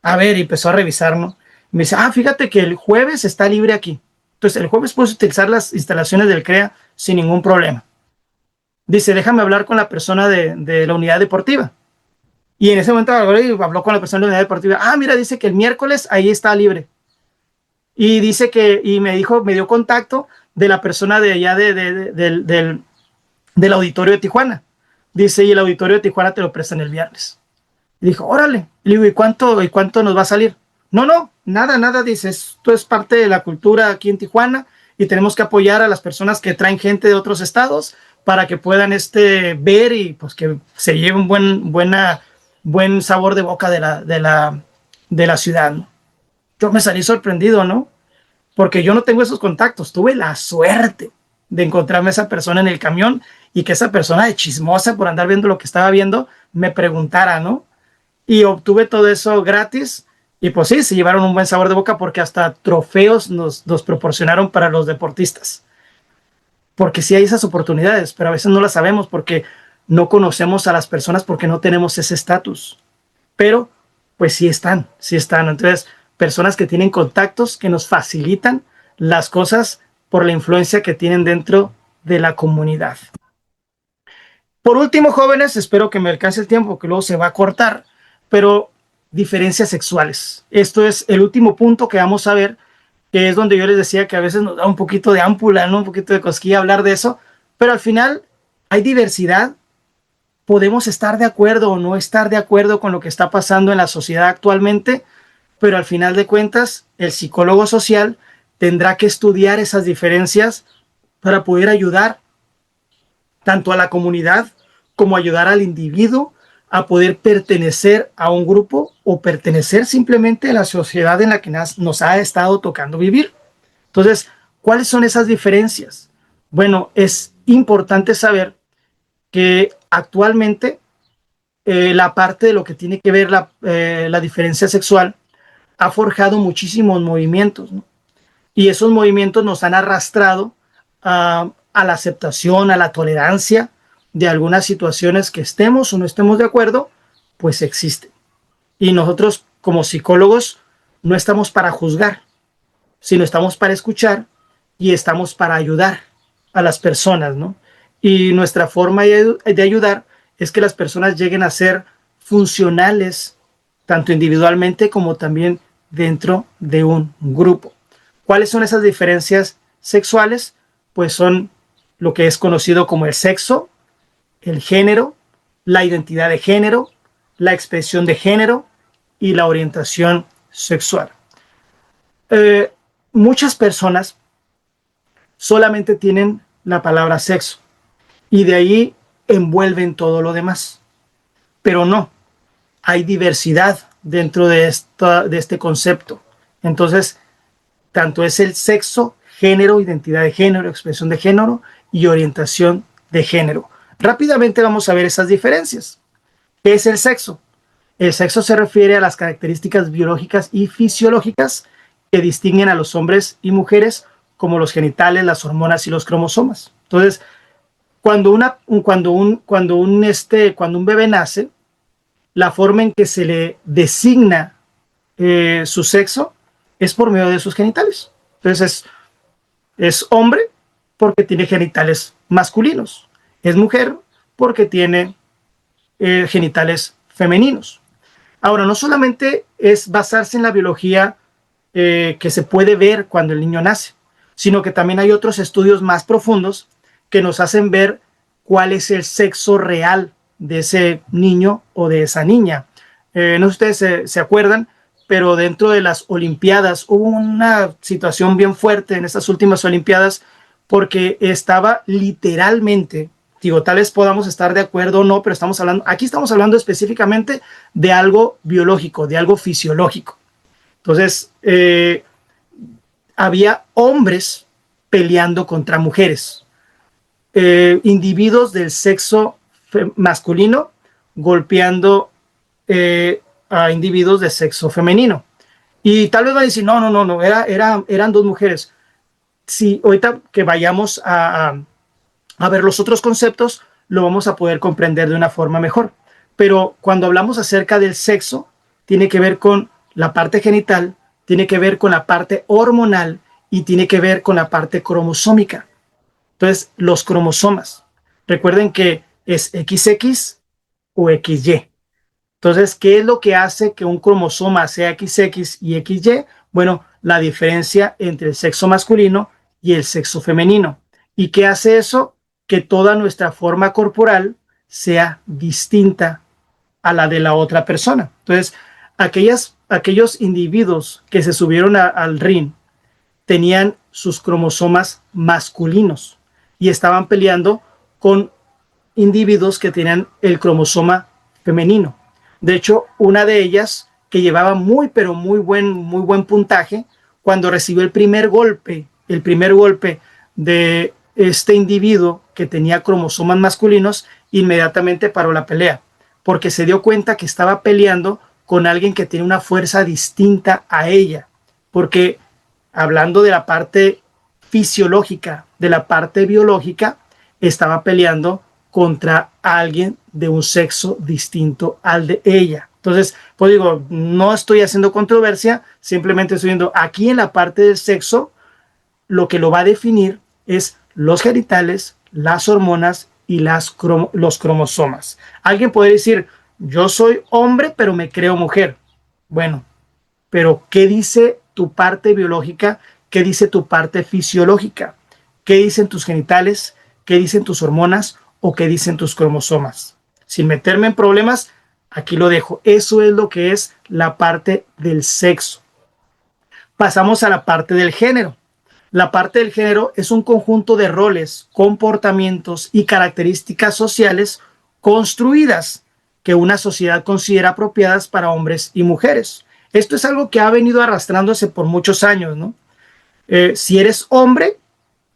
A ver, y empezó a revisar, ¿no? Y me dice, fíjate que el jueves está libre aquí. Entonces, el jueves puedes utilizar las instalaciones del CREA sin ningún problema. Dice, déjame hablar con la persona de la unidad deportiva. Y en ese momento habló con la persona de la unidad deportiva. Mira, dice que el miércoles ahí está libre. Y dice y me dijo, me dio contacto de la persona de allá del auditorio de Tijuana. Dice, y el auditorio de Tijuana te lo prestan el viernes. Y dijo, órale. Y le digo, ¿y cuánto nos va a salir? No, no, nada, nada, dice, esto es parte de la cultura aquí en Tijuana y tenemos que apoyar a las personas que traen gente de otros estados para que puedan ver y pues que se lleve un buen sabor de boca de la ciudad, ¿no? Yo me salí sorprendido, ¿no? Porque yo no tengo esos contactos, tuve la suerte de encontrarme a esa persona en el camión y que esa persona de chismosa por andar viendo lo que estaba viendo me preguntara, ¿no? Y obtuve todo eso gratis. Y pues sí, se llevaron un buen sabor de boca porque hasta trofeos nos proporcionaron para los deportistas. Porque sí hay esas oportunidades, pero a veces no las sabemos porque no conocemos a las personas porque no tenemos ese estatus. Pero pues sí están, sí están. Entonces, personas que tienen contactos que nos facilitan las cosas por la influencia que tienen dentro de la comunidad. Por último, jóvenes, espero que me alcance el tiempo, que luego se va a cortar, pero diferencias sexuales. Esto es el último punto que vamos a ver, que es donde yo les decía que a veces nos da un poquito de ámpula, ¿no? Un poquito de cosquilla hablar de eso, pero al final hay diversidad. Podemos estar de acuerdo o no estar de acuerdo con lo que está pasando en la sociedad actualmente, pero al final de cuentas, el psicólogo social tendrá que estudiar esas diferencias para poder ayudar tanto a la comunidad como ayudar al individuo a poder pertenecer a un grupo o pertenecer simplemente a la sociedad en la que nos ha estado tocando vivir. Entonces, ¿cuáles son esas diferencias? Bueno, es importante saber que actualmente la parte de lo que tiene que ver la diferencia sexual ha forjado muchísimos movimientos, ¿no? Y esos movimientos nos han arrastrado a la aceptación, a la tolerancia de algunas situaciones que estemos o no estemos de acuerdo, pues existen. Y nosotros como psicólogos no estamos para juzgar, sino estamos para escuchar y estamos para ayudar a las personas, ¿no? Y nuestra forma de ayudar es que las personas lleguen a ser funcionales, tanto individualmente como también dentro de un grupo. ¿Cuáles son esas diferencias sexuales? Pues son lo que es conocido como el sexo, el género, la identidad de género, la expresión de género y la orientación sexual. Muchas personas solamente tienen la palabra sexo y de ahí envuelven todo lo demás. Pero no, hay diversidad dentro de este concepto. Entonces, tanto es el sexo, género, identidad de género, expresión de género y orientación de género. Rápidamente vamos a ver esas diferencias. ¿Qué es el sexo? El sexo se refiere a las características biológicas y fisiológicas que distinguen a los hombres y mujeres, como los genitales, las hormonas y los cromosomas. Entonces, cuando un bebé nace, la forma en que se le designa su sexo es por medio de sus genitales. Entonces es hombre porque tiene genitales masculinos, es mujer porque tiene genitales femeninos. Ahora, no solamente es basarse en la biología que se puede ver cuando el niño nace, sino que también hay otros estudios más profundos que nos hacen ver cuál es el sexo real de ese niño o de esa niña. No sé si ustedes se acuerdan, pero dentro de las Olimpiadas hubo una situación bien fuerte en estas últimas Olimpiadas porque estaba literalmente, digo, tal vez podamos estar de acuerdo o no, pero aquí estamos hablando específicamente de algo biológico, de algo fisiológico. Entonces, había hombres peleando contra mujeres, individuos del sexo masculino golpeando a individuos de sexo femenino. Y tal vez van a decir, no, eran dos mujeres. Si ahorita que vayamos a ver los otros conceptos, lo vamos a poder comprender de una forma mejor. Pero cuando hablamos acerca del sexo, tiene que ver con la parte genital, tiene que ver con la parte hormonal y tiene que ver con la parte cromosómica. Entonces, los cromosomas. Recuerden que es XX o XY. Entonces, ¿qué es lo que hace que un cromosoma sea XX y XY? Bueno, la diferencia entre el sexo masculino y el sexo femenino. ¿Y qué hace eso? Que toda nuestra forma corporal sea distinta a la de la otra persona. Entonces, aquellos individuos que se subieron al ring tenían sus cromosomas masculinos y estaban peleando con individuos que tenían el cromosoma femenino. De hecho, una de ellas, que llevaba pero muy buen puntaje, cuando recibió el primer golpe de este individuo que tenía cromosomas masculinos, inmediatamente paró la pelea, porque se dio cuenta que estaba peleando con alguien que tiene una fuerza distinta a ella, porque hablando de la parte fisiológica, de la parte biológica, estaba peleando contra alguien de un sexo distinto al de ella. Entonces, pues digo, no estoy haciendo controversia, simplemente estoy viendo aquí en la parte del sexo, lo que lo va a definir es los genitales, las hormonas y los cromosomas. Alguien puede decir, yo soy hombre, pero me creo mujer. Bueno, pero ¿qué dice tu parte biológica? ¿Qué dice tu parte fisiológica? ¿Qué dicen tus genitales? ¿Qué dicen tus hormonas? ¿O qué dicen tus cromosomas? Sin meterme en problemas, aquí lo dejo. Eso es lo que es la parte del sexo. Pasamos a la parte del género. La parte del género es un conjunto de roles, comportamientos y características sociales construidas que una sociedad considera apropiadas para hombres y mujeres. Esto es algo que ha venido arrastrándose por muchos años, ¿no? Si eres hombre,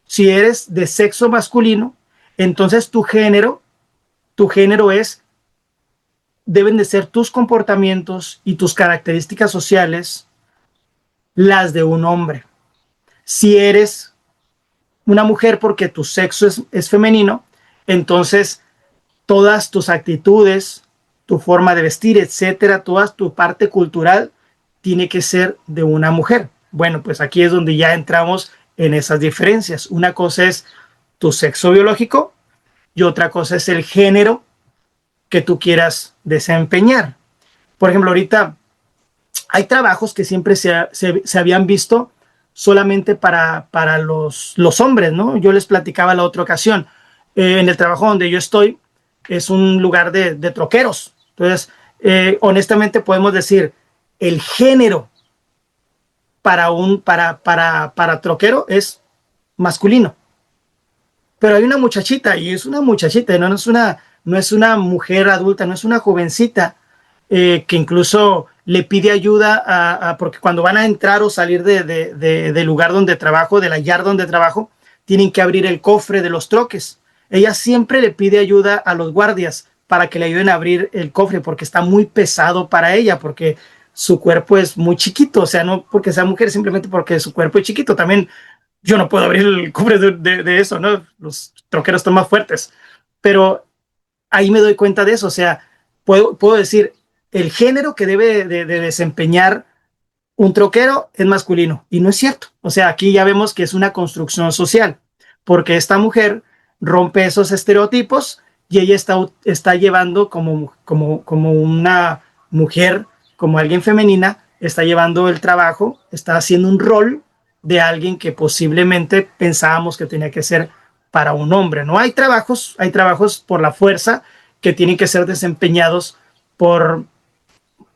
si eres de sexo masculino, entonces tu género es, deben de ser tus comportamientos y tus características sociales las de un hombre. Si eres una mujer porque tu sexo es femenino, entonces todas tus actitudes, tu forma de vestir, etcétera, toda tu parte cultural tiene que ser de una mujer. Bueno, pues aquí es donde ya entramos en esas diferencias. Una cosa es tu sexo biológico y otra cosa es el género que tú quieras desempeñar. Por ejemplo, ahorita hay trabajos que siempre se habían visto solamente para los hombres, ¿no? Yo les platicaba la otra ocasión. En el trabajo donde yo estoy es un lugar de troqueros. Entonces, honestamente podemos decir, el género para troquero es masculino. Pero hay una muchachita y es una muchachita, no es una mujer adulta, no es una jovencita que incluso le pide ayuda porque cuando van a entrar o salir del lugar donde trabajo, de la yarda donde trabajo, tienen que abrir el cofre de los troques. Ella siempre le pide ayuda a los guardias para que le ayuden a abrir el cofre porque está muy pesado para ella, porque su cuerpo es muy chiquito, o sea, no porque sea mujer, simplemente porque su cuerpo es chiquito. También yo no puedo abrir el cofre de eso, ¿no? Los troqueros están más fuertes, pero ahí me doy cuenta de eso, o sea, puedo decir, el género que debe de desempeñar un troquero es masculino, y no es cierto. O sea, aquí ya vemos que es una construcción social, porque esta mujer rompe esos estereotipos y ella está llevando como una mujer, como alguien femenina, está llevando el trabajo, está haciendo un rol de alguien que posiblemente pensábamos que tenía que ser para un hombre, ¿no? Hay trabajos por la fuerza que tienen que ser desempeñados por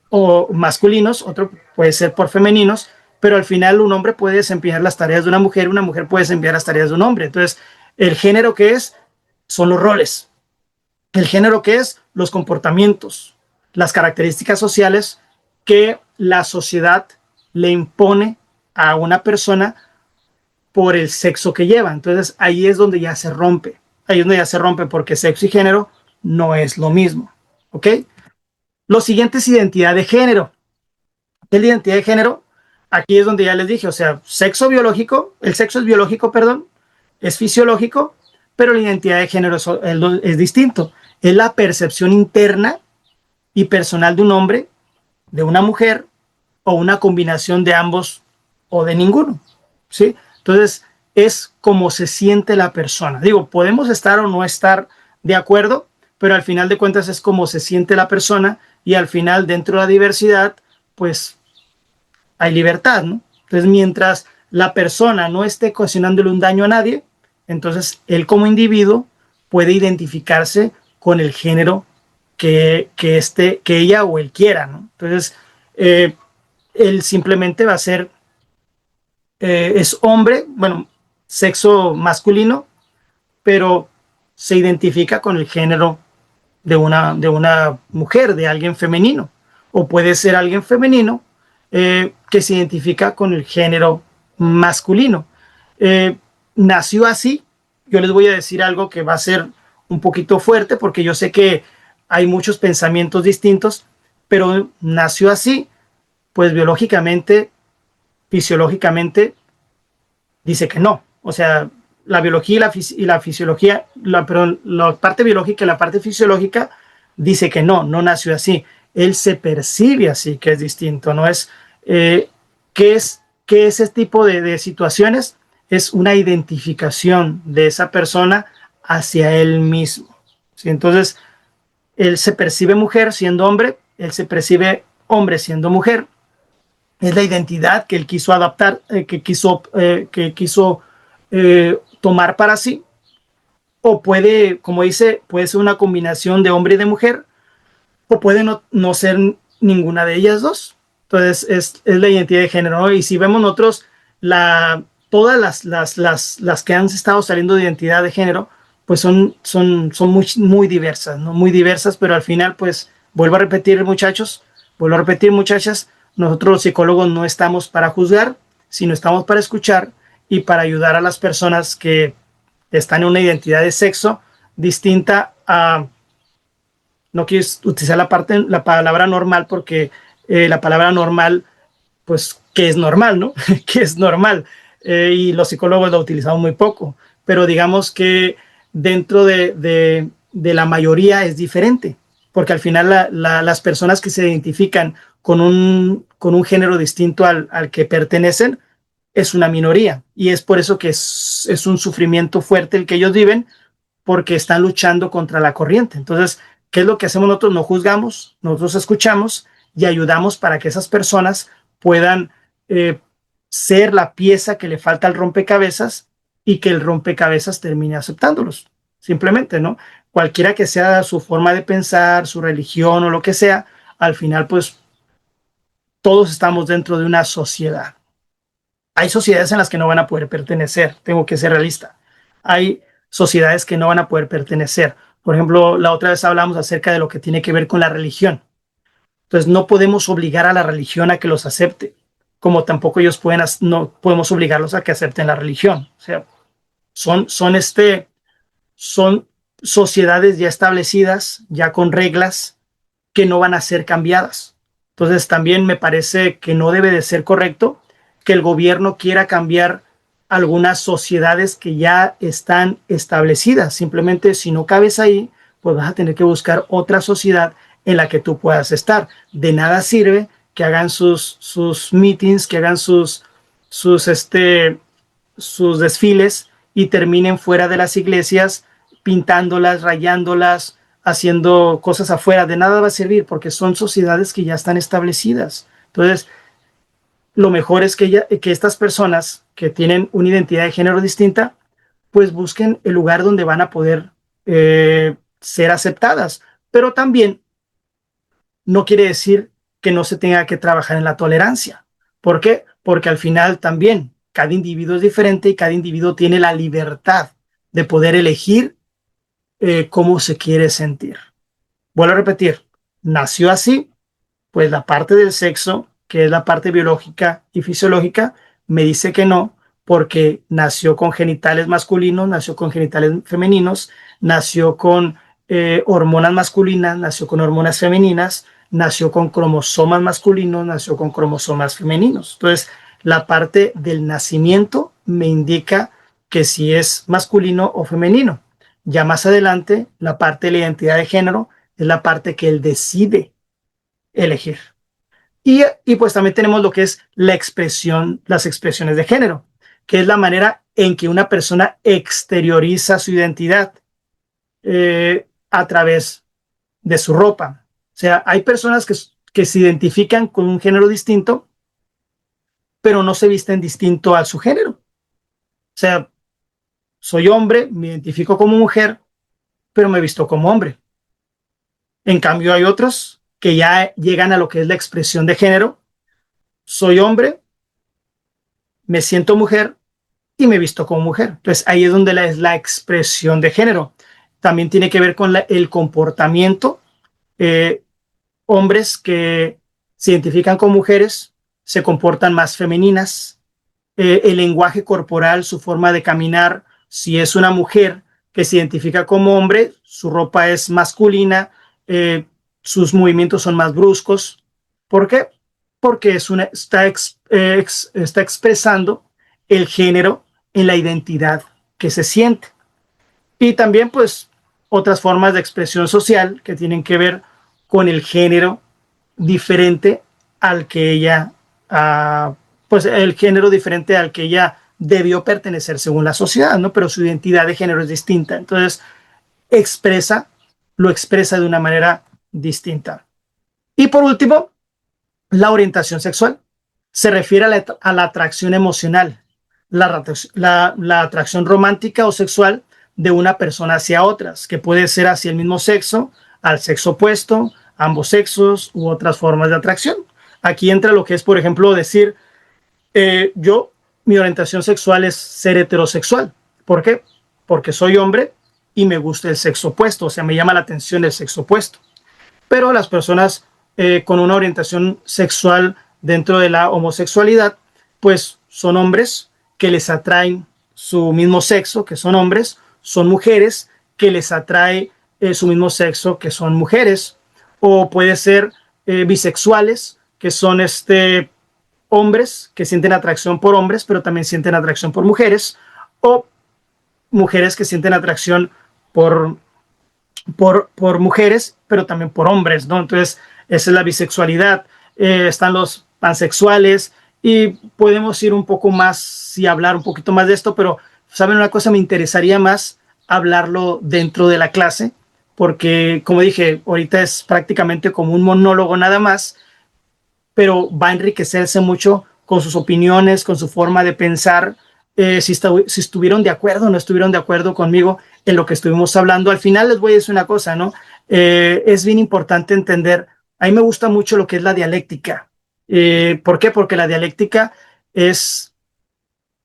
o masculinos, otro puede ser por femeninos, pero al final un hombre puede desempeñar las tareas de una mujer puede desempeñar las tareas de un hombre. Entonces, el género que es son los roles, el género que es los comportamientos, las características sociales que la sociedad le impone a una persona por el sexo que lleva. Entonces, ahí es donde ya se rompe. Ahí es donde ya se rompe porque sexo y género no es lo mismo. ¿Ok? Lo siguiente es identidad de género. ¿Qué es la identidad de género? Aquí es donde ya les dije, o sea, sexo biológico, el sexo es biológico, perdón, es fisiológico, pero la identidad de género es distinto. Es la percepción interna y personal de un hombre, de una mujer o una combinación de ambos o de ninguno, ¿sí? Entonces, es como se siente la persona. Digo, podemos estar o no estar de acuerdo, pero al final de cuentas es como se siente la persona y al final dentro de la diversidad, pues hay libertad, ¿no? Entonces, mientras la persona no esté ocasionándole un daño a nadie, entonces él como individuo puede identificarse con el género que ella o él quiera, ¿no? Entonces, él simplemente va a ser, es hombre, bueno, sexo masculino, pero se identifica con el género de una mujer, de alguien femenino, o puede ser alguien femenino que se identifica con el género masculino. Nació así. Yo les voy a decir algo que va a ser un poquito fuerte porque yo sé que hay muchos pensamientos distintos, pero nació así, pues biológicamente, fisiológicamente, dice que no. O sea, la biología y la fisiología, perdón, la parte biológica y la parte fisiológica dice que no nació así. Él se percibe así, que es distinto, no es, ¿qué es, qué ese tipo de situaciones? Es una identificación de esa persona hacia él mismo, ¿sí? Entonces, él se percibe mujer siendo hombre, él se percibe hombre siendo mujer, es la identidad que él quiso adaptar, tomar para sí, o puede, como dice, puede ser una combinación de hombre y de mujer, o puede no ser ninguna de ellas dos. Entonces es la identidad de género, ¿no? Y si vemos nosotros todas las que han estado saliendo de identidad de género, pues son muy diversas, ¿no? Muy diversas, pero al final, pues, vuelvo a repetir, muchachos, vuelvo a repetir, muchachas, nosotros los psicólogos no estamos para juzgar, sino estamos para escuchar y para ayudar a las personas que están en una identidad de sexo distinta a, no quiero utilizar la palabra normal porque la palabra normal, pues, ¿qué es normal, no? ¿Qué es normal? Y los psicólogos lo utilizamos muy poco, pero digamos que dentro de la mayoría es diferente, porque al final las personas que se identifican con un género distinto al que pertenecen es una minoría, y es por eso que es un sufrimiento fuerte el que ellos viven, porque están luchando contra la corriente. Entonces, ¿qué es lo que hacemos nosotros? No juzgamos, nosotros escuchamos y ayudamos para que esas personas puedan eh, ser la pieza que le falta al rompecabezas y que el rompecabezas termine aceptándolos. Simplemente, ¿no? Cualquiera que sea su forma de pensar, su religión o lo que sea, al final, pues todos estamos dentro de una sociedad. Hay sociedades en las que no van a poder pertenecer, tengo que ser realista. Hay sociedades que no van a poder pertenecer. Por ejemplo, la otra vez hablamos acerca de lo que tiene que ver con la religión. Entonces, no podemos obligar a la religión a que los acepte, como tampoco ellos no podemos obligarlos a que acepten la religión. O sea, son sociedades ya establecidas, ya con reglas que no van a ser cambiadas. Entonces, también me parece que no debe de ser correcto que el gobierno quiera cambiar algunas sociedades que ya están establecidas. Simplemente, si no cabes ahí, pues vas a tener que buscar otra sociedad en la que tú puedas estar. De nada sirve que hagan sus meetings, que hagan sus desfiles y terminen fuera de las iglesias pintándolas, rayándolas, haciendo cosas afuera. De nada va a servir porque son sociedades que ya están establecidas. Entonces, lo mejor es que estas personas que tienen una identidad de género distinta, pues busquen el lugar donde van a poder ser aceptadas. Pero también no quiere decir que no se tenga que trabajar en la tolerancia. ¿Por qué? Porque al final también cada individuo es diferente y cada individuo tiene la libertad de poder elegir cómo se quiere sentir. Vuelvo a repetir, nació así, pues la parte del sexo, que es la parte biológica y fisiológica, me dice que no, porque nació con genitales masculinos, nació con genitales femeninos, nació con hormonas masculinas, nació con hormonas femeninas, nació con cromosomas masculinos, nació con cromosomas femeninos. Entonces, la parte del nacimiento me indica que si es masculino o femenino. Ya más adelante, la parte de la identidad de género es la parte que él decide elegir. Y pues también tenemos lo que es la expresión, las expresiones de género, que es la manera en que una persona exterioriza su identidad a través de su ropa. O sea, hay personas que se identifican con un género distinto, pero no se visten distinto a su género. O sea, soy hombre, me identifico como mujer, pero me visto como hombre. En cambio, hay otros que ya llegan a lo que es la expresión de género. Soy hombre, me siento mujer y me visto como mujer. Entonces ahí es donde es la expresión de género. También tiene que ver con el comportamiento. Eh, Hombres que se identifican con mujeres se comportan más femeninas. El lenguaje corporal, su forma de caminar, si es una mujer que se identifica como hombre, su ropa es masculina, eh, sus movimientos son más bruscos. ¿Por qué? Porque está expresando el género en la identidad que se siente. Y también, pues, otras formas de expresión social que tienen que ver con el género diferente al que ella, pues el género diferente al que ella debió pertenecer según la sociedad, ¿no? Pero su identidad de género es distinta. Entonces, expresa, lo expresa de una manera distinta. Y por último, La orientación sexual se refiere a la atracción emocional, la atracción romántica o sexual de una persona hacia otras, que puede ser hacia el mismo sexo, al sexo opuesto, ambos sexos u otras formas de atracción. Aquí entra lo que es, por ejemplo, decir, mi orientación sexual es ser heterosexual. ¿Por qué? Porque soy hombre y me gusta el sexo opuesto, o sea, me llama la atención el sexo opuesto. Pero las personas con una orientación sexual dentro de la homosexualidad, pues son hombres que les atraen su mismo sexo, que son hombres, son mujeres que les atrae su mismo sexo, que son mujeres, o puede ser bisexuales, que son hombres que sienten atracción por hombres, pero también sienten atracción por mujeres, o mujeres que sienten atracción por por mujeres, pero también por hombres, ¿no? Entonces, esa es la bisexualidad. Están los pansexuales y podemos ir un poco más y hablar un poquito más de esto, pero, ¿saben una cosa? Me interesaría más hablarlo dentro de la clase, porque, como dije, ahorita es prácticamente como un monólogo nada más, pero va a enriquecerse mucho con sus opiniones, con su forma de pensar, si estuvieron de acuerdo o no estuvieron de acuerdo conmigo en lo que estuvimos hablando. Al final les voy a decir una cosa, ¿no? Es bien importante entender, a mí me gusta mucho lo que es la dialéctica. ¿Por qué? Porque la dialéctica es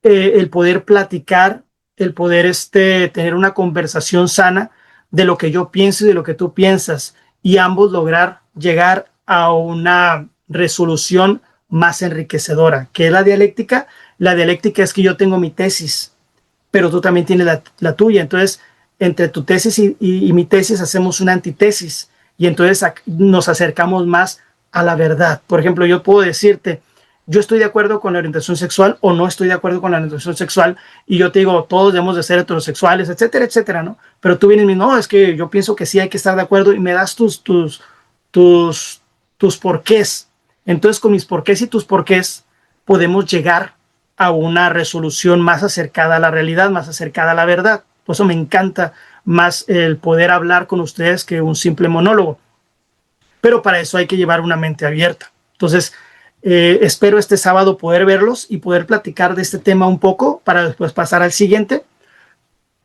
el poder platicar, el poder tener una conversación sana de lo que yo pienso y de lo que tú piensas, y ambos lograr llegar a una resolución más enriquecedora. ¿Qué es la dialéctica? La dialéctica es que yo tengo mi tesis, pero tú también tienes la tuya. Entonces, entre tu tesis y mi tesis hacemos una antitesis, y entonces nos acercamos más a la verdad. Por ejemplo, yo puedo decirte, yo estoy de acuerdo con la orientación sexual o no estoy de acuerdo con la orientación sexual, y yo te digo, todos debemos de ser heterosexuales, etcétera, etcétera, ¿no? Pero tú vienes y me dices, no, es que yo pienso que sí hay que estar de acuerdo, y me das tus, tus porqués. Entonces, con mis porqués y tus porqués, podemos llegar a una resolución más acercada a la realidad, más acercada a la verdad. Por eso me encanta más el poder hablar con ustedes que un simple monólogo. Pero para eso hay que llevar una mente abierta. Entonces, espero este sábado poder verlos y poder platicar de este tema un poco para después pasar al siguiente.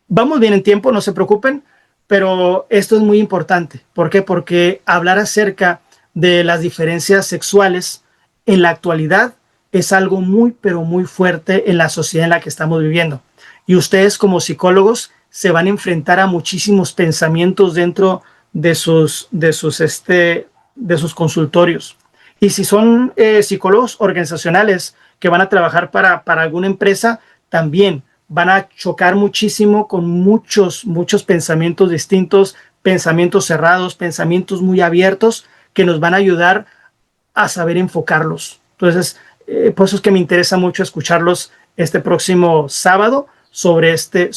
Vamos bien en tiempo, no se preocupen, pero esto es muy importante. ¿Por qué? Porque hablar acerca de las diferencias sexuales en la actualidad es algo muy, pero muy fuerte en la sociedad en la que estamos viviendo. Y ustedes como psicólogos se van a enfrentar a muchísimos pensamientos dentro de sus consultorios. Y si son psicólogos organizacionales que van a trabajar para alguna empresa, también van a chocar muchísimo con muchos pensamientos distintos, pensamientos cerrados, pensamientos muy abiertos, que nos van a ayudar a saber enfocarlos. Entonces, por eso es que me interesa mucho escucharlos este próximo sábado sobre este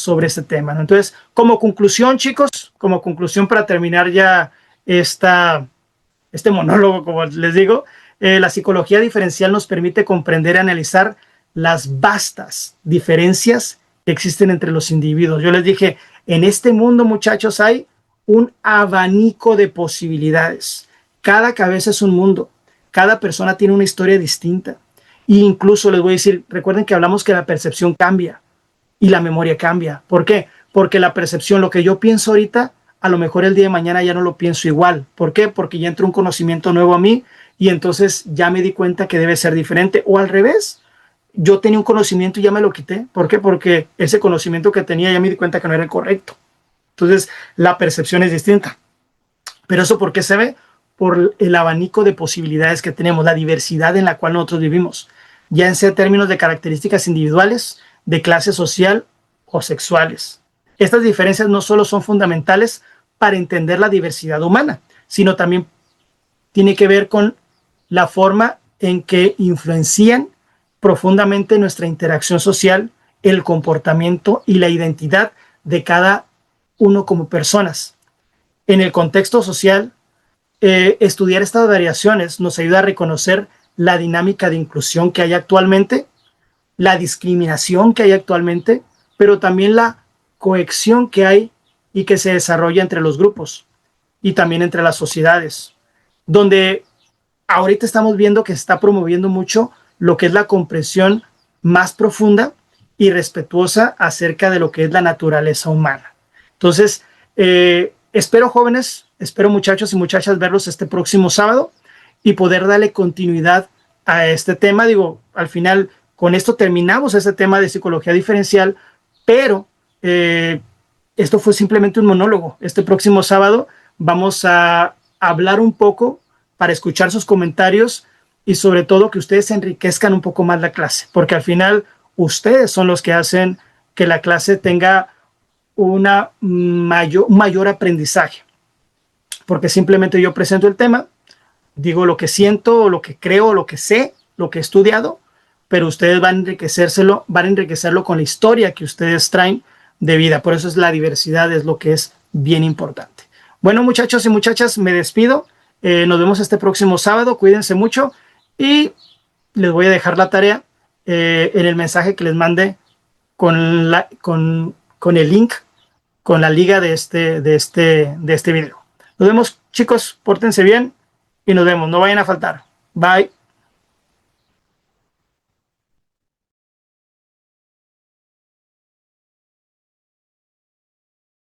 tema, ¿no? Entonces, como conclusión, chicos, como conclusión para terminar ya este monólogo, como les digo, la psicología diferencial nos permite comprender y analizar las vastas diferencias que existen entre los individuos. Yo les dije, en este mundo, muchachos, hay un abanico de posibilidades. Cada cabeza es un mundo. Cada persona tiene una historia distinta. E incluso les voy a decir, recuerden que hablamos que la percepción cambia y la memoria cambia. ¿Por qué? Porque la percepción, lo que yo pienso ahorita, a lo mejor el día de mañana ya no lo pienso igual. ¿Por qué? Porque ya entró un conocimiento nuevo a mí y entonces ya me di cuenta que debe ser diferente. O al revés, yo tenía un conocimiento y ya me lo quité. ¿Por qué? Porque ese conocimiento que tenía ya me di cuenta que no era el correcto. Entonces, la percepción es distinta. Pero eso, ¿por qué se ve? Por el abanico de posibilidades que tenemos, la diversidad en la cual nosotros vivimos, ya en sea términos de características individuales, de clase social o sexuales. Estas diferencias no solo son fundamentales para entender la diversidad humana, sino también tiene que ver con la forma en que influencian profundamente nuestra interacción social, el comportamiento y la identidad de cada uno como personas. En el contexto social, estudiar estas variaciones nos ayuda a reconocer la dinámica de inclusión que hay actualmente, la discriminación que hay actualmente, pero también la cohesión que hay y que se desarrolla entre los grupos y también entre las sociedades, donde ahorita estamos viendo que se está promoviendo mucho lo que es la comprensión más profunda y respetuosa acerca de lo que es la naturaleza humana. Entonces, espero jóvenes, espero muchachos y muchachas verlos este próximo sábado y poder darle continuidad a este tema. Digo, al final, con esto terminamos este tema de psicología diferencial, pero esto fue simplemente un monólogo. Este próximo sábado vamos a hablar un poco para escuchar sus comentarios y sobre todo que ustedes enriquezcan un poco más la clase, porque al final ustedes son los que hacen que la clase tenga un mayor aprendizaje, porque simplemente yo presento el tema, digo lo que siento, lo que creo, lo que sé, lo que he estudiado, pero ustedes van a enriquecerlo con la historia que ustedes traen de vida. Por eso es la diversidad, es lo que es bien importante. Bueno, muchachos y muchachas, me despido. Nos vemos este próximo sábado. Cuídense mucho y les voy a dejar la tarea en el mensaje que les mande con el link, con la liga de este video. Nos vemos, chicos. Pórtense bien y nos vemos. No vayan a faltar. Bye.